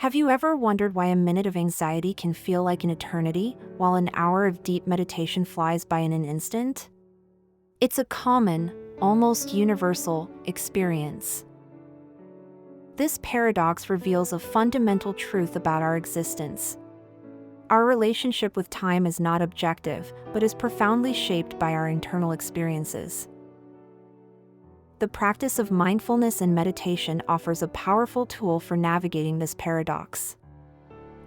Have you ever wondered why a minute of anxiety can feel like an eternity, while an hour of deep meditation flies by in an instant? It's a common, almost universal, experience. This paradox reveals a fundamental truth about our existence. Our relationship with time is not objective, but is profoundly shaped by our internal experiences. The practice of mindfulness and meditation offers a powerful tool for navigating this paradox.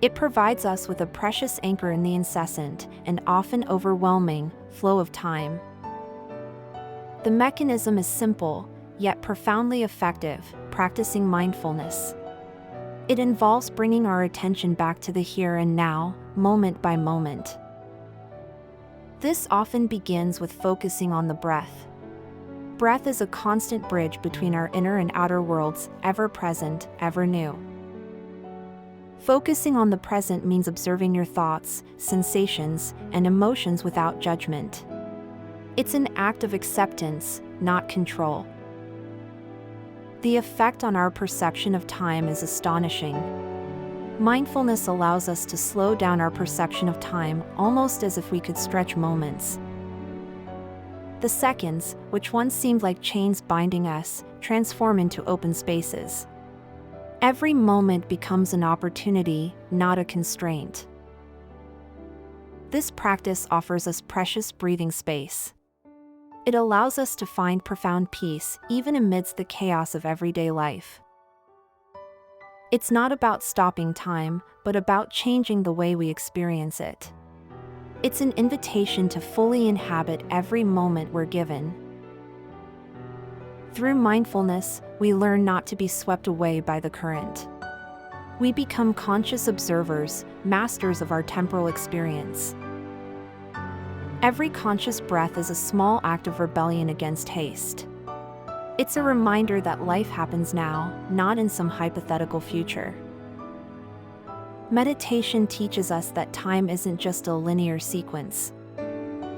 It provides us with a precious anchor in the incessant, and often overwhelming, flow of time. The mechanism is simple, yet profoundly effective: practicing mindfulness. It involves bringing our attention back to the here and now, moment by moment. This often begins with focusing on the breath. Breath is a constant bridge between our inner and outer worlds, ever present, ever new. Focusing on the present means observing your thoughts, sensations, and emotions without judgment. It's an act of acceptance, not control. The effect on our perception of time is astonishing. Mindfulness allows us to slow down our perception of time, almost as if we could stretch moments. The seconds, which once seemed like chains binding us, transform into open spaces. Every moment becomes an opportunity, not a constraint. This practice offers us precious breathing space. It allows us to find profound peace, even amidst the chaos of everyday life. It's not about stopping time, but about changing the way we experience it. It's an invitation to fully inhabit every moment we're given. Through mindfulness, we learn not to be swept away by the current. We become conscious observers, masters of our temporal experience. Every conscious breath is a small act of rebellion against haste. It's a reminder that life happens now, not in some hypothetical future. Meditation teaches us that time isn't just a linear sequence.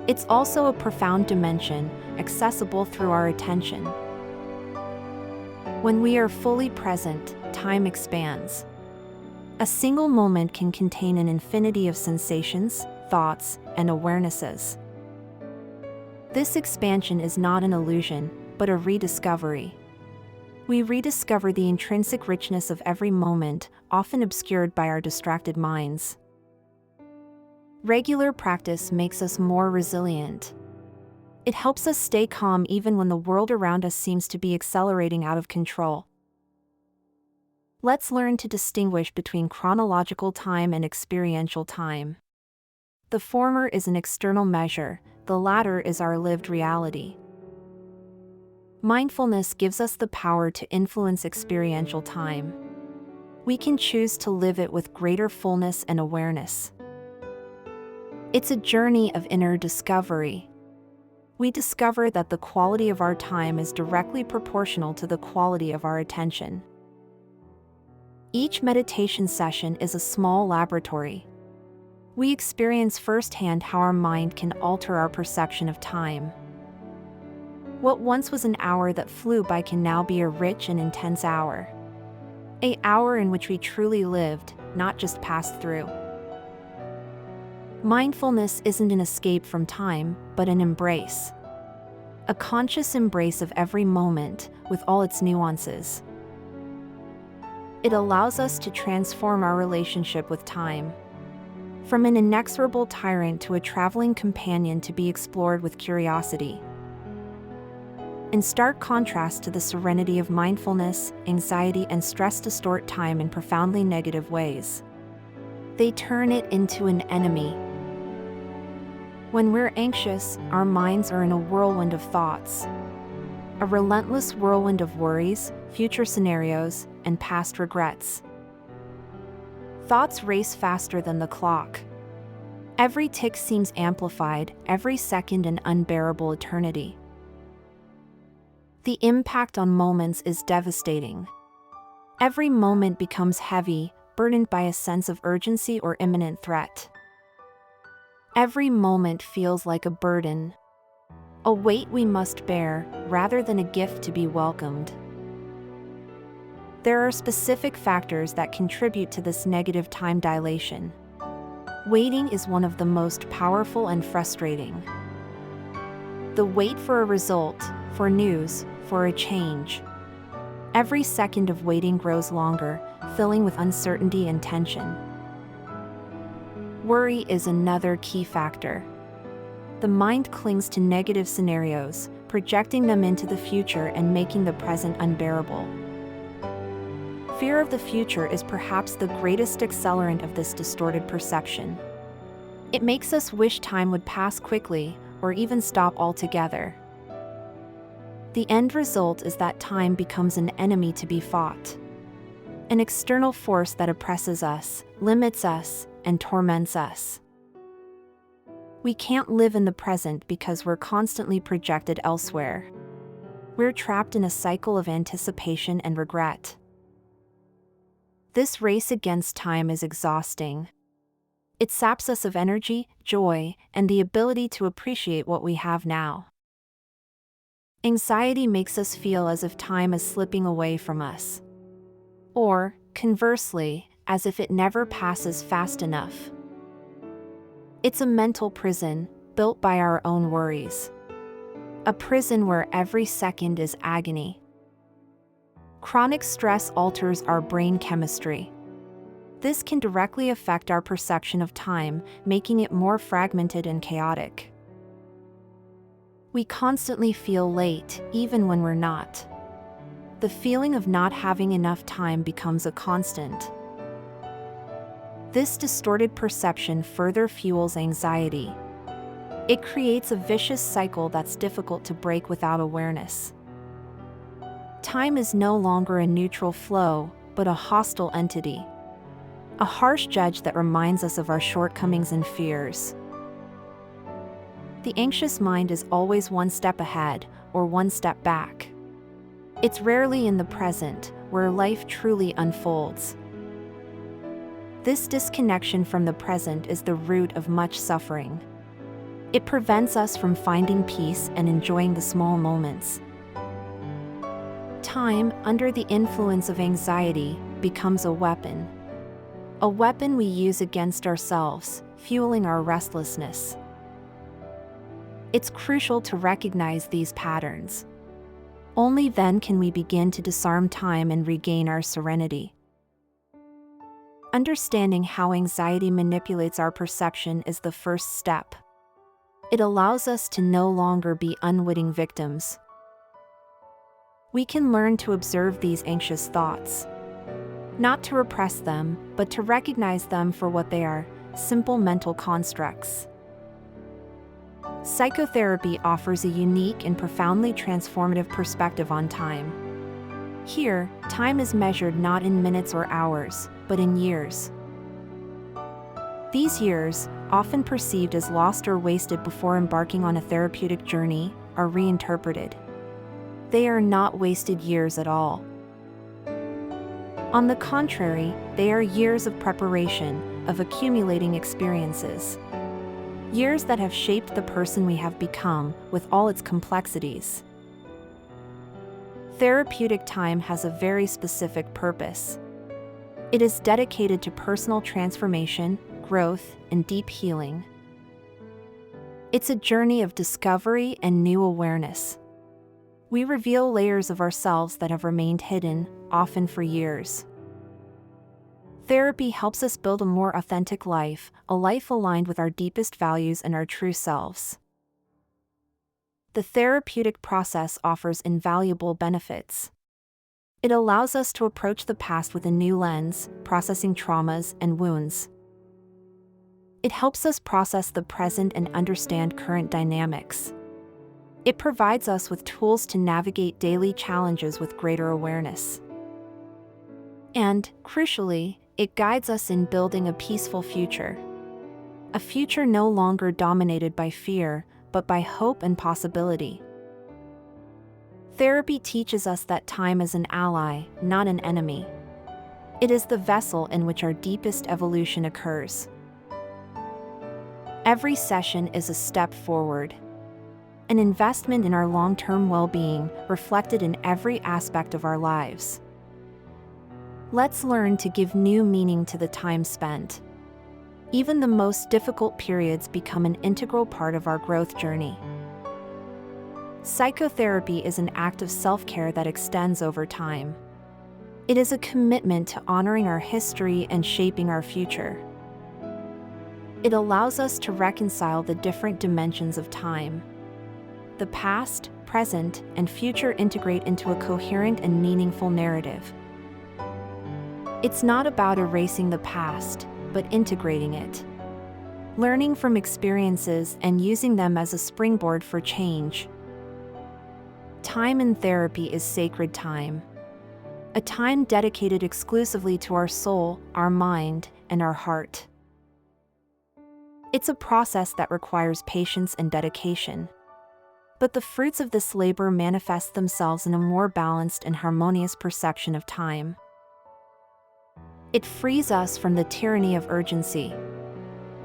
It's also a profound dimension, accessible through our attention. When we are fully present, time expands. A single moment can contain an infinity of sensations, thoughts, and awarenesses. This expansion is not an illusion, but a rediscovery. We rediscover the intrinsic richness of every moment, often obscured by our distracted minds. Regular practice makes us more resilient. It helps us stay calm even when the world around us seems to be accelerating out of control. Let's learn to distinguish between chronological time and experiential time. The former is an external measure, the latter is our lived reality. Mindfulness gives us the power to influence experiential time. We can choose to live it with greater fullness and awareness. It's a journey of inner discovery. We discover that the quality of our time is directly proportional to the quality of our attention. Each meditation session is a small laboratory. We experience firsthand how our mind can alter our perception of time. What once was an hour that flew by can now be a rich and intense hour. An hour in which we truly lived, not just passed through. Mindfulness isn't an escape from time, but an embrace. A conscious embrace of every moment, with all its nuances. It allows us to transform our relationship with time. From an inexorable tyrant to a traveling companion to be explored with curiosity. In stark contrast to the serenity of mindfulness, anxiety and stress distort time in profoundly negative ways. They turn it into an enemy. When we're anxious, our minds are in a whirlwind of thoughts. A relentless whirlwind of worries, future scenarios, and past regrets. Thoughts race faster than the clock. Every tick seems amplified, every second an unbearable eternity. The impact on moments is devastating. Every moment becomes heavy, burdened by a sense of urgency or imminent threat. Every moment feels like a burden, a weight we must bear, rather than a gift to be welcomed. There are specific factors that contribute to this negative time dilation. Waiting is one of the most powerful and frustrating. The wait for a result, for news, for a change. Every second of waiting grows longer, filling with uncertainty and tension. Worry is another key factor. The mind clings to negative scenarios, projecting them into the future and making the present unbearable. Fear of the future is perhaps the greatest accelerant of this distorted perception. It makes us wish time would pass quickly, or even stop altogether. The end result is that time becomes an enemy to be fought. An external force that oppresses us, limits us, and torments us. We can't live in the present because we're constantly projected elsewhere. We're trapped in a cycle of anticipation and regret. This race against time is exhausting. It saps us of energy, joy, and the ability to appreciate what we have now. Anxiety makes us feel as if time is slipping away from us. Or, conversely, as if it never passes fast enough. It's a mental prison, built by our own worries. A prison where every second is agony. Chronic stress alters our brain chemistry. This can directly affect our perception of time, making it more fragmented and chaotic. We constantly feel late, even when we're not. The feeling of not having enough time becomes a constant. This distorted perception further fuels anxiety. It creates a vicious cycle that's difficult to break without awareness. Time is no longer a neutral flow, but a hostile entity. A harsh judge that reminds us of our shortcomings and fears. The anxious mind is always one step ahead, or one step back. It's rarely in the present, where life truly unfolds. This disconnection from the present is the root of much suffering. It prevents us from finding peace and enjoying the small moments. Time, under the influence of anxiety, becomes a weapon. A weapon we use against ourselves, fueling our restlessness. It's crucial to recognize these patterns. Only then can we begin to disarm time and regain our serenity. Understanding how anxiety manipulates our perception is the first step. It allows us to no longer be unwitting victims. We can learn to observe these anxious thoughts. Not to repress them, but to recognize them for what they are, simple mental constructs. Psychotherapy offers a unique and profoundly transformative perspective on time. Here, time is measured not in minutes or hours, but in years. These years, often perceived as lost or wasted before embarking on a therapeutic journey, are reinterpreted. They are not wasted years at all. On the contrary, they are years of preparation, of accumulating experiences. Years that have shaped the person we have become, with all its complexities. Therapeutic time has a very specific purpose. It is dedicated to personal transformation, growth, and deep healing. It's a journey of discovery and new awareness. We reveal layers of ourselves that have remained hidden, often for years. Therapy helps us build a more authentic life, a life aligned with our deepest values and our true selves. The therapeutic process offers invaluable benefits. It allows us to approach the past with a new lens, processing traumas and wounds. It helps us process the present and understand current dynamics. It provides us with tools to navigate daily challenges with greater awareness. And, crucially, it guides us in building a peaceful future. A future no longer dominated by fear, but by hope and possibility. Therapy teaches us that time is an ally, not an enemy. It is the vessel in which our deepest evolution occurs. Every session is a step forward. An investment in our long-term well-being, reflected in every aspect of our lives. Let's learn to give new meaning to the time spent. Even the most difficult periods become an integral part of our growth journey. Psychotherapy is an act of self-care that extends over time. It is a commitment to honoring our history and shaping our future. It allows us to reconcile the different dimensions of time. The past, present, and future integrate into a coherent and meaningful narrative. It's not about erasing the past, but integrating it. Learning from experiences and using them as a springboard for change. Time in therapy is sacred time. A time dedicated exclusively to our soul, our mind, and our heart. It's a process that requires patience and dedication. But the fruits of this labor manifest themselves in a more balanced and harmonious perception of time. It frees us from the tyranny of urgency.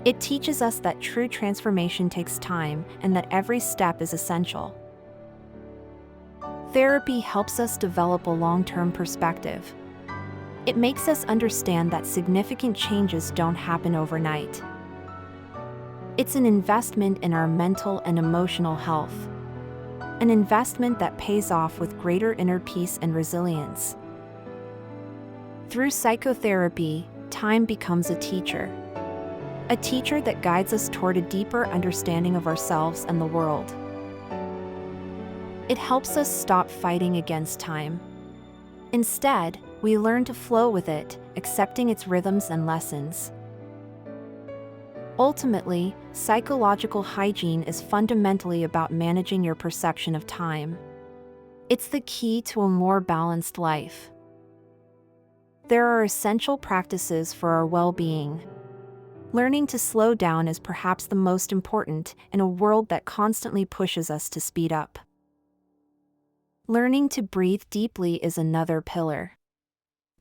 It teaches us that true transformation takes time and that every step is essential. Therapy helps us develop a long-term perspective. It makes us understand that significant changes don't happen overnight. It's an investment in our mental and emotional health. An investment that pays off with greater inner peace and resilience. Through psychotherapy, time becomes a teacher. A teacher that guides us toward a deeper understanding of ourselves and the world. It helps us stop fighting against time. Instead, we learn to flow with it, accepting its rhythms and lessons. Ultimately, psychological hygiene is fundamentally about managing your perception of time. It's the key to a more balanced life. There are essential practices for our well-being. Learning to slow down is perhaps the most important in a world that constantly pushes us to speed up. Learning to breathe deeply is another pillar.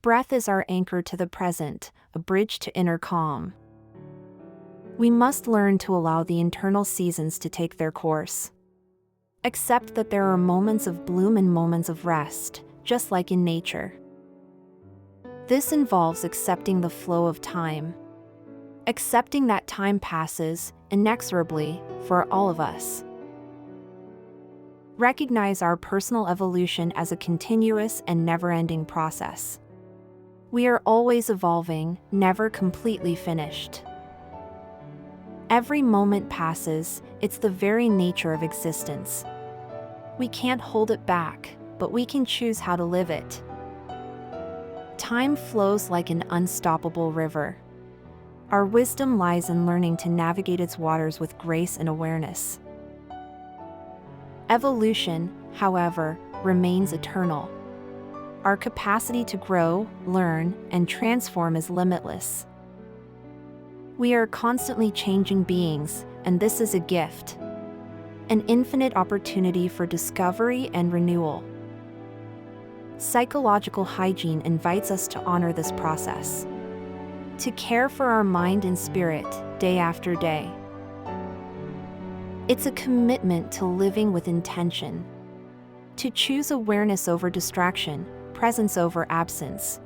Breath is our anchor to the present, a bridge to inner calm. We must learn to allow the internal seasons to take their course. Accept that there are moments of bloom and moments of rest, just like in nature. This involves accepting the flow of time. Accepting that time passes, inexorably, for all of us. Recognize our personal evolution as a continuous and never-ending process. We are always evolving, never completely finished. Every moment passes, it's the very nature of existence. We can't hold it back, but we can choose how to live it. Time flows like an unstoppable river. Our wisdom lies in learning to navigate its waters with grace and awareness. Evolution, however, remains eternal. Our capacity to grow, learn, and transform is limitless. We are constantly changing beings, and this is a gift. An infinite opportunity for discovery and renewal. Psychological hygiene invites us to honor this process. To care for our mind and spirit, day after day. It's a commitment to living with intention. To choose awareness over distraction, presence over absence.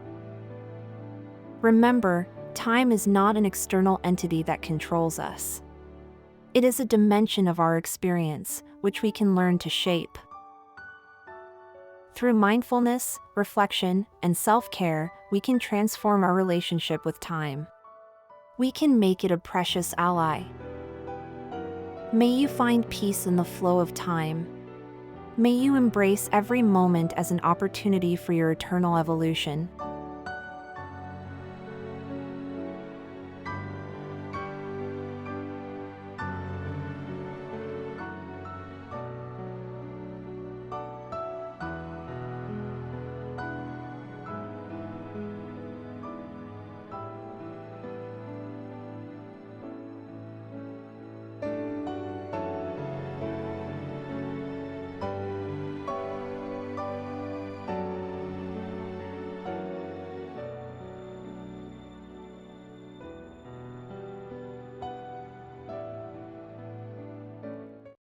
Remember, time is not an external entity that controls us. It is a dimension of our experience, which we can learn to shape. Through mindfulness, reflection, and self-care, we can transform our relationship with time. We can make it a precious ally. May you find peace in the flow of time. May you embrace every moment as an opportunity for your eternal evolution.